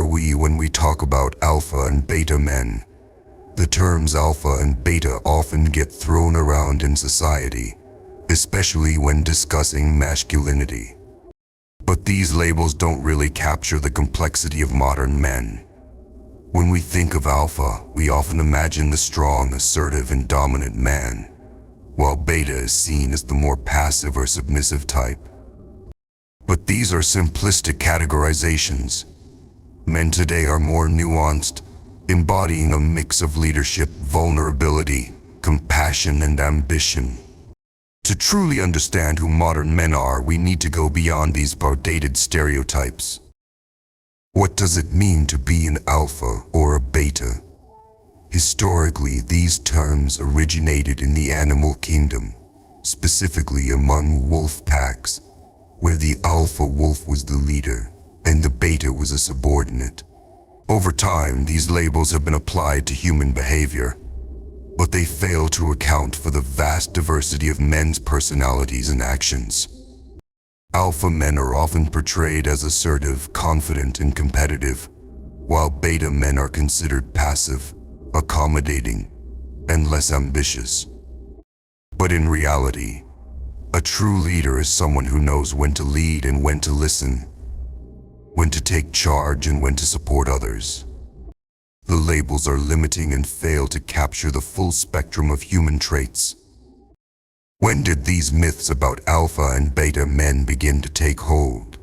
we when we talk about alpha and beta men? The terms alpha and beta often get thrown around in society, especially when discussing masculinity. But these labels don't really capture the complexity of modern men. When we think of alpha, we often imagine the strong, assertive, and dominant man, while beta is seen as the more passive or submissive type. But these are simplistic categorizations. Men today are more nuanced, embodying a mix of leadership, vulnerability, compassion, and ambition. To truly understand who modern men are, we need to go beyond these outdated stereotypes. What does it mean to be an alpha or a beta? Historically, these terms originated in the animal kingdom, specifically among wolf packs, where the alpha wolf was the leader and the beta was a subordinate. Over time, these labels have been applied to human behavior, but they fail to account for the vast diversity of men's personalities and actions. Alpha men are often portrayed as assertive, confident, and competitive, while beta men are considered passive, accommodating, and less ambitious. But in reality, a true leader is someone who knows when to lead and when to listen, when to take charge and when to support others. The labels are limiting and fail to capture the full spectrum of human traits. When did these myths about alpha and beta men begin to take hold?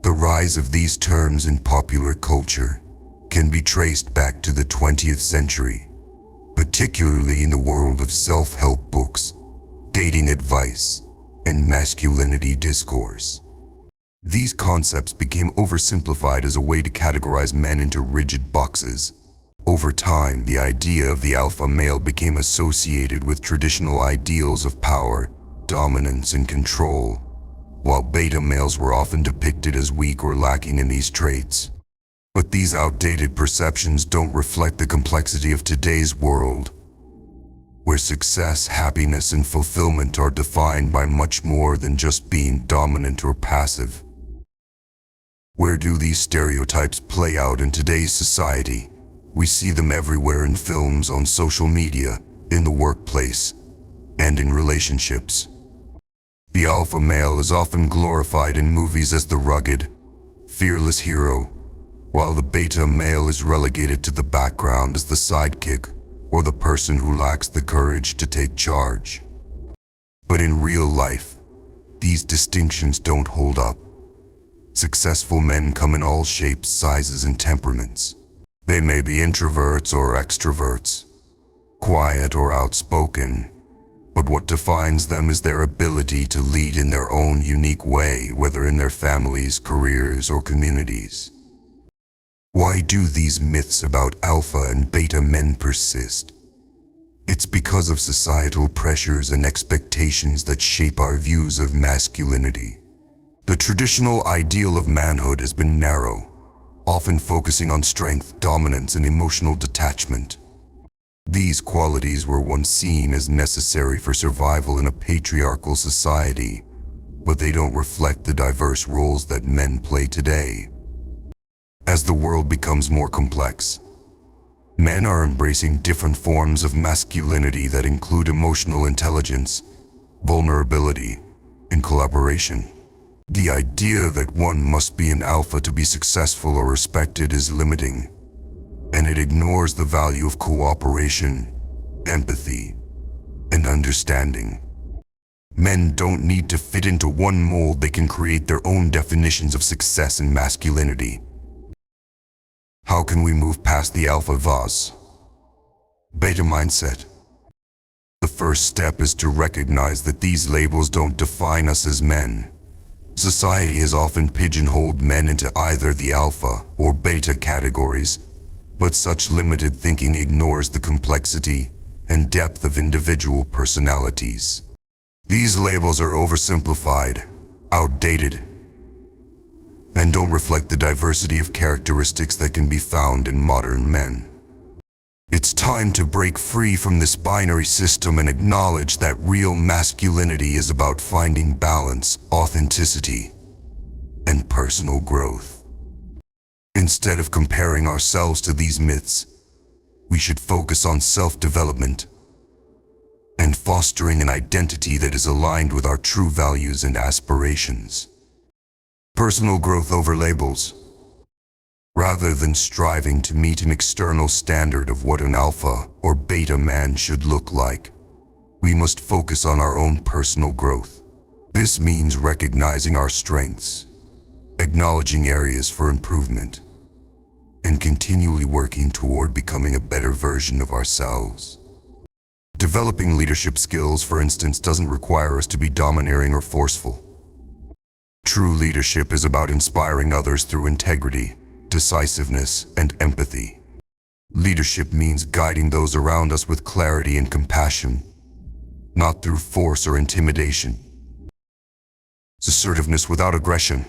The rise of these terms in popular culture can be traced back to the 20th century, particularly in the world of self-help books, dating advice, and masculinity discourse. These concepts became oversimplified as a way to categorize men into rigid boxes. Over time, the idea of the alpha male became associated with traditional ideals of power, dominance, and control, while beta males were often depicted as weak or lacking in these traits. But these outdated perceptions don't reflect the complexity of today's world, where success, happiness, and fulfillment are defined by much more than just being dominant or passive. Where do these stereotypes play out in today's society? We see them everywhere in films, on social media, in the workplace, and in relationships. The alpha male is often glorified in movies as the rugged, fearless hero, while the beta male is relegated to the background as the sidekick or the person who lacks the courage to take charge. But in real life, these distinctions don't hold up. Successful men come in all shapes, sizes, and temperaments. They may be introverts or extroverts, quiet or outspoken, but what defines them is their ability to lead in their own unique way, whether in their families, careers, or communities. Why do these myths about alpha and beta men persist? It's because of societal pressures and expectations that shape our views of masculinity. The traditional ideal of manhood has been narrow, often focusing on strength, dominance, and emotional detachment. These qualities were once seen as necessary for survival in a patriarchal society, but they don't reflect the diverse roles that men play today. As the world becomes more complex, men are embracing different forms of masculinity that include emotional intelligence, vulnerability, and collaboration. The idea that one must be an alpha to be successful or respected is limiting, and it ignores the value of cooperation, empathy, and understanding. Men don't need to fit into one mold. They can create their own definitions of success and masculinity. How can we move past the alpha vase beta mindset? The first step is to recognize that these labels don't define us as men. Society has often pigeonholed men into either the alpha or beta categories, but such limited thinking ignores the complexity and depth of individual personalities. These labels are oversimplified, outdated, and don't reflect the diversity of characteristics that can be found in modern men. It's time to break free from this binary system and acknowledge that real masculinity is about finding balance, authenticity, and personal growth. Instead of comparing ourselves to these myths, we should focus on self-development and fostering an identity that is aligned with our true values and aspirations. Personal growth over labels. Rather than striving to meet an external standard of what an alpha or beta man should look like, we must focus on our own personal growth. This means recognizing our strengths, acknowledging areas for improvement, and continually working toward becoming a better version of ourselves. Developing leadership skills, for instance, doesn't require us to be domineering or forceful. True leadership is about inspiring others through integrity, decisiveness, and empathy. Leadership means guiding those around us with clarity and compassion, not through force or intimidation. Assertiveness without aggression.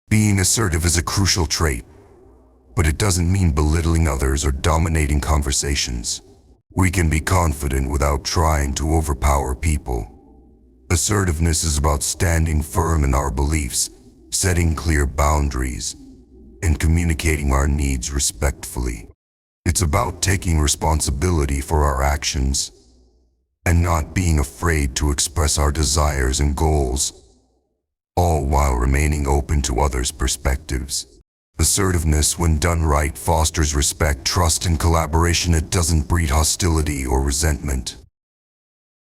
Being assertive is a crucial trait, but it doesn't mean belittling others or dominating conversations. We can be confident without trying to overpower people. Assertiveness is about standing firm in our beliefs, setting clear boundaries, and communicating our needs respectfully. It's about taking responsibility for our actions and not being afraid to express our desires and goals, all while remaining open to others' perspectives. Assertiveness, when done right, fosters respect, trust, and collaboration. It doesn't breed hostility or resentment.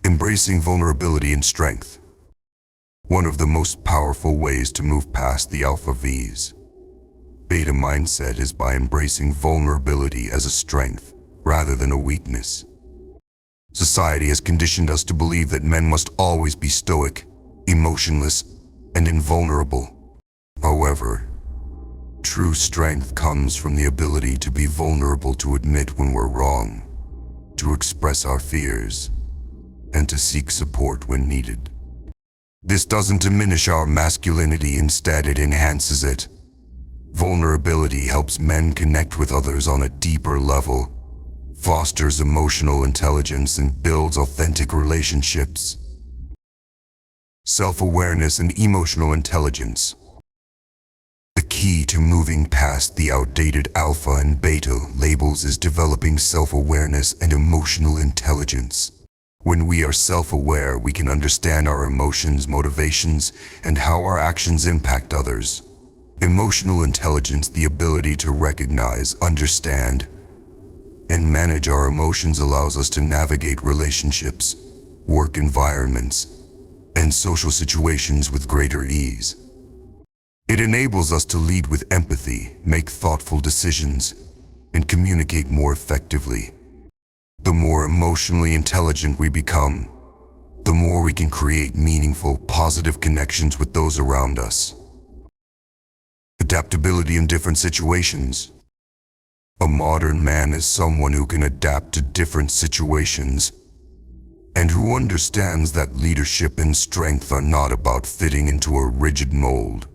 Embracing vulnerability and strength. One of the most powerful ways to move past the alpha V's beta mindset is by embracing vulnerability as a strength rather than a weakness. Society has conditioned us to believe that men must always be stoic, emotionless, and invulnerable. However, true strength comes from the ability to be vulnerable, to admit when we're wrong, to express our fears, and to seek support when needed. This doesn't diminish our masculinity, instead it enhances it. Vulnerability helps men connect with others on a deeper level, fosters emotional intelligence, and builds authentic relationships. Self-awareness and emotional intelligence. The key to moving past the outdated alpha and beta labels is developing self-awareness and emotional intelligence. When we are self-aware, we can understand our emotions, motivations, and how our actions impact others. Emotional intelligence, the ability to recognize, understand, and manage our emotions, allows us to navigate relationships, work environments, and social situations with greater ease. It enables us to lead with empathy, make thoughtful decisions, and communicate more effectively. The more emotionally intelligent we become, the more we can create meaningful, positive connections with those around us. Adaptability in different situations. A modern man is someone who can adapt to different situations and who understands that leadership and strength are not about fitting into a rigid mold.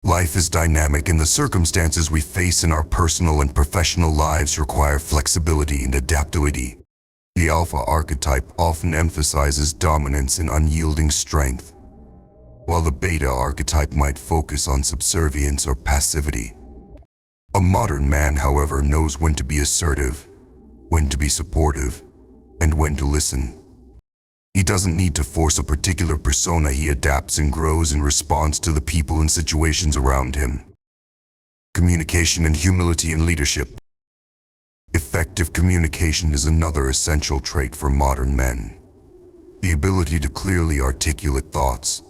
Life is dynamic, and the circumstances we face in our personal and professional lives require flexibility and adaptability. The alpha archetype often emphasizes dominance and unyielding strength, while the beta archetype might focus on subservience or passivity. A modern man, however, knows when to be assertive, when to be supportive, and when to listen. He doesn't need to force a particular persona. He adapts and grows in response to the people and situations around him. Communication and humility in leadership. Effective communication is another essential trait for modern men. The ability to clearly articulate thoughts,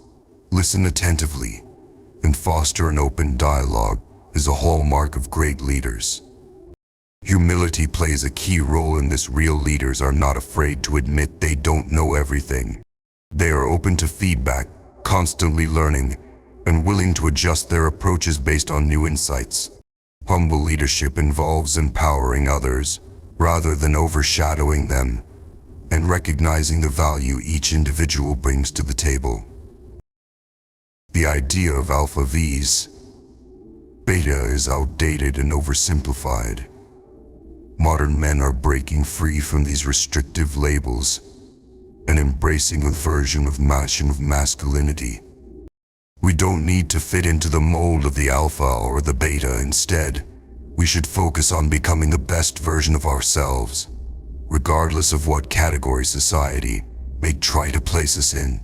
listen attentively, and foster an open dialogue is a hallmark of great leaders. Humility plays a key role in this. Real leaders are not afraid to admit they don't know everything. They are open to feedback, constantly learning, and willing to adjust their approaches based on new insights. Humble leadership involves empowering others rather than overshadowing them, and recognizing the value each individual brings to the table. The idea of alpha vs beta is outdated and oversimplified. Modern men are breaking free from these restrictive labels and embracing a version of masculinity We don't need to fit into the mold of the alpha or the beta. Instead, we should focus on becoming the best version of ourselves, regardless of what category society may try to place us in.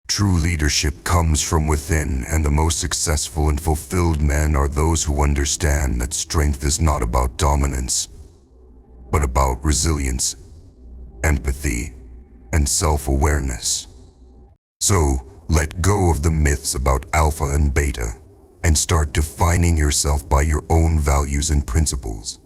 True leadership comes from within, and the most successful and fulfilled men are those who understand that strength is not about dominance, but about resilience, empathy, and self-awareness. So, let go of the myths about alpha and beta, and start defining yourself by your own values and principles.